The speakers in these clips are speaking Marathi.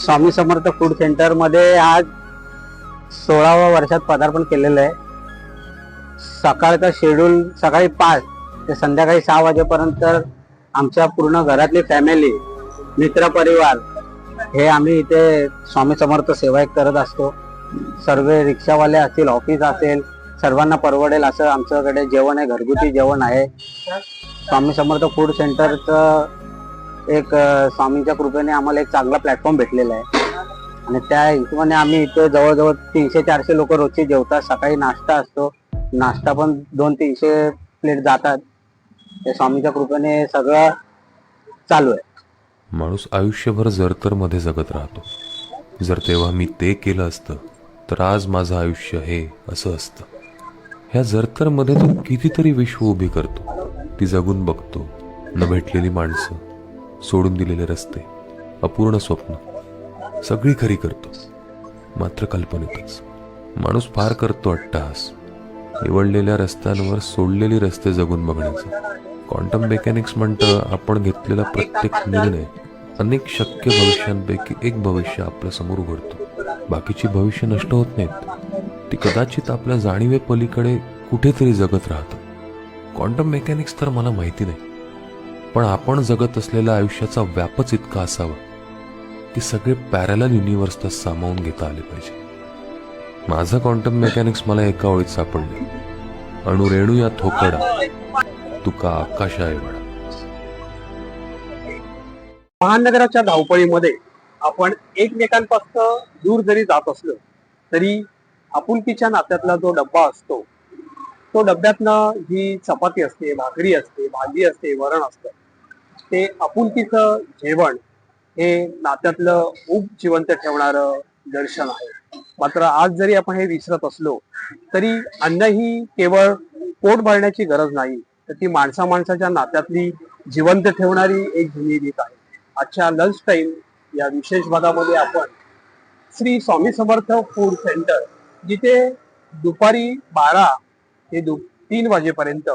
स्वामी समर्थ फूड सेंटर मध्ये आज 16व्या वर्षात पदार्पण केलेलं आहे। सकाळचा शेड्यूल सकाळी 5 ते संध्याकाळी 6 वाजेपर्यंत आमच्या पूर्ण घरातली फॅमिली, मित्र परिवार हे आम्ही इथे स्वामी समर्थ सेवा करत असतो। सर्व रिक्षावाले असतील, ऑफिस असेल, सर्वांना परवडेल असं आमच्याकडे जेवण आहे, घरगुती जेवण आहे। स्वामी समर्थ फूड सेंटरचं एक स्वामींच्या कृपेने आम्हाला एक चांगला प्लॅटफॉर्म भेटलेला आहे आणि त्या हिशोबाने आम्ही इथे जवळजवळ 300-400 लोक रोजची जेवतात। सकाळी नाश्ता असतो, नाश्ता पण 200-300 प्लेट जातात। ते स्वामींच्या कृपेने सगळं चालू आहे। माणूस आयुष्यभर जरतर मध्ये जगत राहतो। जर तेव्हा मी ते केलं असतं तर आज माझं आयुष्य हे असं असतं। ह्या जरतर मध्ये तो कितीतरी विश्व उभी करतो, ती जगून बघतो। न भेटलेली माणसं, सोडून दिलेले रस्ते, अपूर्ण स्वप्न सगळी खरी करतो, मात्र कल्पनेतच। माणूस फार करतो अट्टहास, निवडलेल्या रस्त्यांवर सोडलेली रस्ते जगून बघण्याचा। क्वांटम मेकॅनिक्स म्हणतं आपण घेतलेला प्रत्येक निर्णय अनेक शक्य भविष्यांपैकी एक भविष्य आपल्या समोर उघडतो। बाकीची भविष्य नष्ट होत नाहीत, ती कदाचित आपल्या जाणीवे पलीकडे कुठेतरी जगत राहतात। क्वांटम मेकॅनिक्स तर मला माहिती नाही, पण आपण जगत असलेल्या आयुष्याचा व्यापच इतका असावा की सगळे पॅरलल युनिव्हर्सला सामावून घेता आले पाहिजे। माझं क्वांटम मेकॅनिक्स मला एका ओळीत सापडले, अणुरेणू या थोकडा, तुका आकाशा एवढा। महानगराच्या धावपळीमध्ये आपण एकमेकांपासून दूर जरी जात असलो तरी आपुलकीच्या नात्यातला जो डब्बा असतो, तो डब्यातनं जी चपाती असते, भाकरी असते, भाजी असते, वरण असतं, ते आपुलकीचं जेवण हे नात्यातलं ऊब जिवंत ठेवणारं दर्शन आहे। मात्र आज जरी आपण हे विसरत असलो तरी अन्न ही केवळ पोट भरण्याची गरज नाही, तर ती माणसा माणसाच्या नात्यातली जिवंत ठेवणारी एक जुनी रीत आहे। आजच्या लंच टाइम या विशेष भागामध्ये आपण श्री स्वामी समर्थ फूड सेंटर, जिथे दुपारी 12 ते 3 वाजेपर्यंत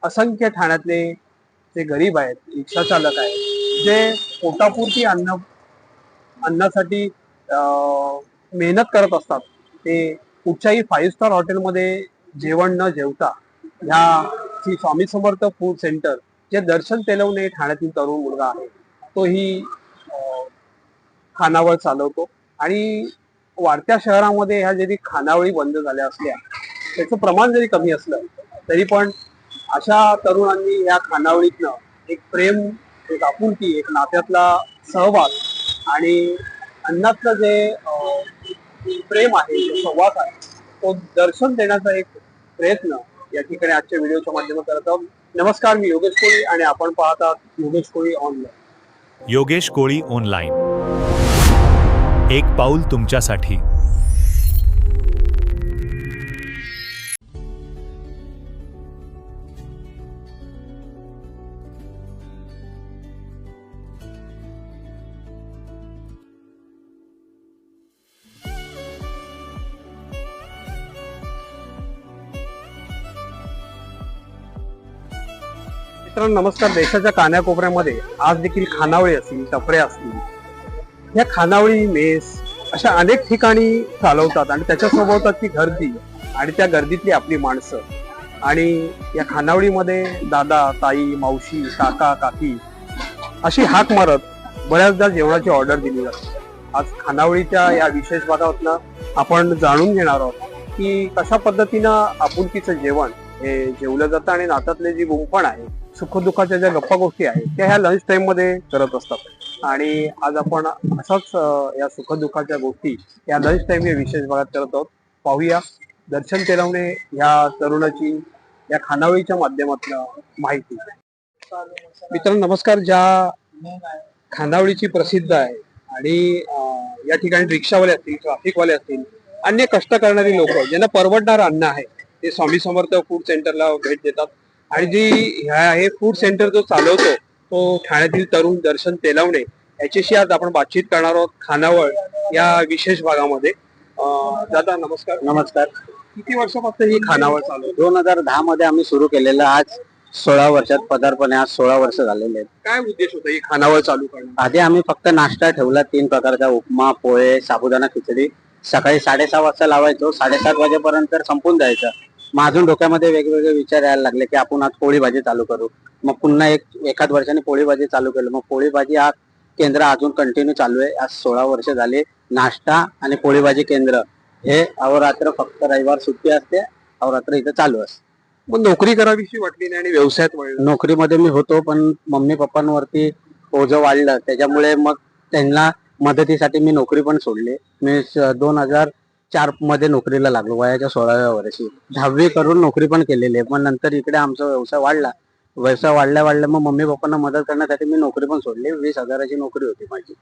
असंख्य ठाण्यातले जे गरीब आहेत, रिक्षा चालक आहेत, जे पोटापुरती अन्नासाठी मेहनत करत असतात, ते कुठच्याही 5 स्टार हॉटेलमध्ये जेवण न जेवता ह्या श्री स्वामी समर्थ फूड सेंटर, जे दर्शन तेलवणे ठाण्यातील तरुण मुलगा आहे, तोही खानावळ चालवतो। आणि वाढत्या शहरामध्ये ह्या जरी खानावळी बंद झाल्या असल्या, त्याचं प्रमाण जरी कमी असलं तरी पण अशा तरुणांनी या खानावळीतनं एक प्रेम, एक आपुलकी, एक नात्यातला सहवास आणि अन्नातलं जे प्रेम आहे, जो संवाद आहे, तो दर्शन देण्याचा एक प्रयत्न या ठिकाणी आजच्या व्हिडिओच्या माध्यमातून करत आहोत। नमस्कार, मी योगेश कोळी आणि आपण पाहतात योगेश कोळी ऑनलाईन। योगेश कोळी ऑनलाईन, एक पाऊल तुमच्यासाठी। मित्रांनो नमस्कार। देशाच्या कानाकोपऱ्यामध्ये आज देखील खानावळी असतील, टपऱ्या असतील, या खानावळी, मेस अशा अनेक ठिकाणी चालवतात आणि त्याच्या सभोवताची गर्दी आणि त्या गर्दीतली आपली माणसं। आणि या खानावळीमध्ये दादा, ताई, मावशी, काका, काकी अशी हाक मारत बऱ्याचदा जेवणाची ऑर्डर दिली जाते। आज खानावळीच्या या विशेष भागातनं आपण जाणून घेणार आहोत की कशा पद्धतीनं आपुलकीचं जेवण हे जेवलं जातं आणि नात्यातले जी गुंफण आहे, सुखदुःखाच्या ज्या गप्पा गोष्टी आहेत, त्या ह्या लंच टाइम मध्ये करत असतात। आणि आज आपण असाच या सुखदुःखाच्या गोष्टी या लंच टाइम या विशेष भागात करत आहोत। पाहूया दर्शन तेलवणे या तरुणाची या खानावळीच्या माध्यमातून माहिती। मित्रांनो नमस्कार। ज्या खानावळीची प्रसिद्ध आहे आणि या ठिकाणी रिक्षावाले असतील, ट्रॅफिकवाले असतील, अन्य कष्ट करणारी लोक ज्यांना परवडणारं अन्न आहे, ते स्वामी समर्थ फूड सेंटरला भेट देतात। आणि जी हे फूड सेंटर जो चालवतो तो ठाण्यातील तरुण दर्शन तेलवणे, याच्याशी आज आपण बातचीत करणार आहोत खानावळ या विशेष भागामध्ये। दादा नमस्कार। नमस्कार। किती वर्षापासून ही खानावळ चालू? 2010 मध्ये आम्ही सुरू केलेलं। आज 16 वर्षात पदार्पण आहे. आज 16 वर्ष झालेले आहेत. काय उद्देश होता ही खानावळ चालू करण्याचा? आधी आम्ही फक्त नाश्ता ठेवला 3 प्रकारचा, उपमा, पोहे, साबुदाणा खिचडी. सकाळी 6:30 वाजता लावायचो, 7:30 वाजेपर्यंत संपून जायचं. मग अजून डोक्यामध्ये वेगवेगळे विचार यायला लागले की आपण आज पोळी भाजी चालू करू. मग पुन्हा एखाद वर्षाने पोळी भाजी चालू केलं. मग पोळी भाजी हा केंद्र अजून कंटिन्यू चालू आहे. आज 16 वर्ष झाले. नाश्ता आणि पोळी भाजी केंद्र हे अहोरात्र, फक्त रविवार सुट्टी असते, अहोरात्र इथं चालू असते. मग नोकरी करावीशी वाटली नाही आणि व्यवसायात वळलं? नोकरीमध्ये मी होतो, पण मम्मी पप्पांवरती ओझं वाढलं, त्याच्यामुळे मग त्यांना मदतीसाठी मी नोकरी पण सोडली. मी 2004 मध्ये नोकरीला लागलो, वयाच्या 16व्या वर्षी. 10वी करून नोकरी पण केलेली आहे. पण नंतर इकडे आमचा व्यवसाय वाढला. वाढल्या मग मम्मी पप्पांना मदत करण्यासाठी मी नोकरी पण सोडली. 20,000ची नोकरी होती माझी.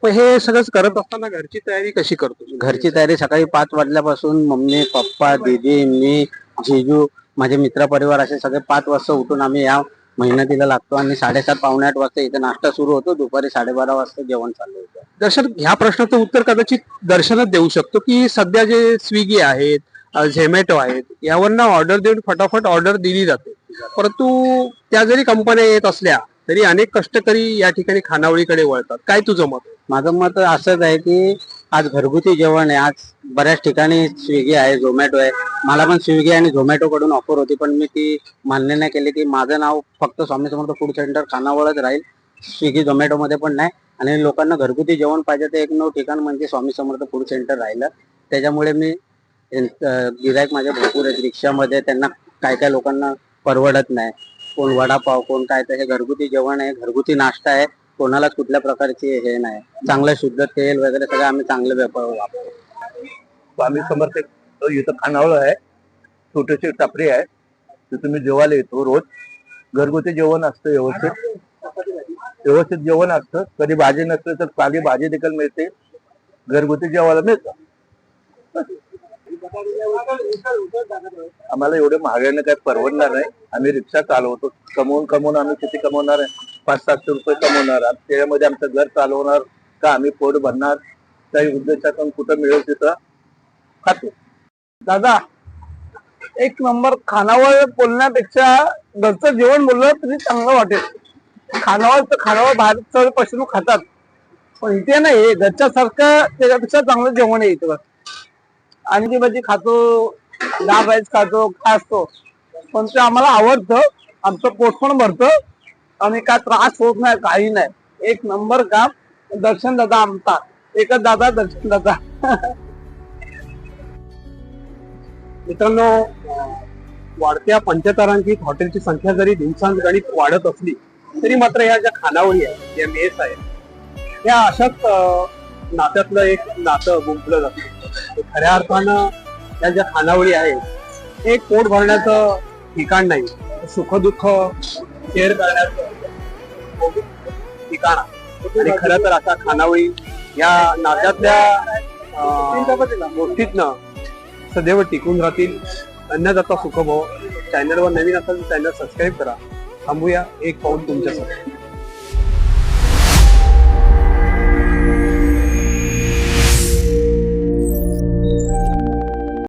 पण हे सगळं करत असताना घरची तयारी कशी करतो? घरची तयारी सकाळी 5 वाजल्यापासून मम्मी पप्पा, दीदी, मी, जिजू, माझे मित्र परिवार असे सगळे 5 वाजता उठून आम्ही या मेहनतीला लागतो आणि 7:30 पावणे 8 वाजता इथे नाश्ता सुरू होतो. दुपारी 12:30 वाजता जेवण चालू होतं. दर्शन, ह्या प्रश्नाचं उत्तर कदाचित दर्शनच देऊ शकतो की सध्या जे स्विगी आहेत, झोमॅटो आहेत, यावरनं ऑर्डर देऊन फटाफट ऑर्डर दिली जाते. परंतु त्या जरी कंपन्या येत असल्या तरी अनेक कष्टकरी या ठिकाणी खानावळीकडे वळतात. काय तुझं मत? माझं मत असंच आहे की आज घरगुती जेवण आहे. आज बऱ्याच ठिकाणी स्विगी आहे, झोमॅटो आहे. मला पण स्विगी आणि झोमॅटो कडून ऑफर होती, पण मी ती मान्य नाही केली की माझं नाव फक्त स्वामी समर्थ फूड सेंटर खानावळच राहील, स्विगी झोमॅटो मध्ये पण नाही. आणि लोकांना घरगुती जेवण पाहिजे तर एकमेव ठिकाण म्हणजे स्वामी समर्थ फूड सेंटर राहिलं. त्याच्यामुळे मी गिरायक माझे भरपूर आहेत रिक्षामध्ये. त्यांना काय लोकांना परवडत नाही. कोण वडापाव, कोण काय, तर हे घरगुती जेवण आहे, घरगुती नाश्ता आहे. कोणालाच कुठल्या प्रकारची हे नाही. चांगलं शुद्ध तेल वगैरे सगळं आम्ही चांगले व्यापार वापरतो. स्वामी समर्थ इथं खानावळ आहे, छोटेसे टपरी आहे, तिथं मी जेवायला येतो रोज. घरगुती जेवण असतं, व्यवस्थित जेवण असतं. कधी भाजी नसते तर साधी भाजी देखील मिळते. घरगुती जेवायला मिळतं. आम्हाला एवढे महागाईने काही परवडणार नाही. आम्ही रिक्षा चालवतो. कमवून आम्ही किती कमवणार आहे? 500-700 रुपये कमवणार. त्याच्यामध्ये आमचं घर चालवणार का आम्ही पोट भरणार? काही उद्देशातून कुठं मिळेल तिथं खातो. दादा, एक नंबर. खानावळ बोलण्यापेक्षा घरचं जेवण बोललं तरी चांगलं वाटेल. खानावळ बाहेर चढ पैसे खातात, पण इथे नाही. घरच्या सारखं त्याच्यापेक्षा चांगलं जेवण आहे इथं. अंडी भाजी खातो, डाळ राईस खातो, काय असतो, पण ते आम्हाला आवडतं. आमचं पोट पण भरतं आणि काय त्रास होत नाही, काही नाही. एक नंबर काम. दर्शन दादा आमचा एकच दादा, दर्शन दादा. मित्रांनो, वाढत्या पंचतारांकित हॉटेलची संख्या जरी दिवसांगणिक वाढत असली तरी मात्र या ज्या खानावळी आहेत, या मेस आहेत, या अशाच नात्यातलं एक नातं गुंफलं जातं. खऱ्या अर्थानं या ज्या खानावळी आहेत एक पोट भरण्याचं ठिकाण नाही, सुखदुःख शेअर करण्याचं ठिकाण आहे. आणि खरं तर अशा खानावळी या नात्यातल्या गोष्टीतनं सदैव टिकून राहतील. अन्नदाता सुखभव. चॅनलवर नवीन असाल तर चॅनल सबस्क्राईब करा. थांबूया एक पाऊल तुमच्यासाठी.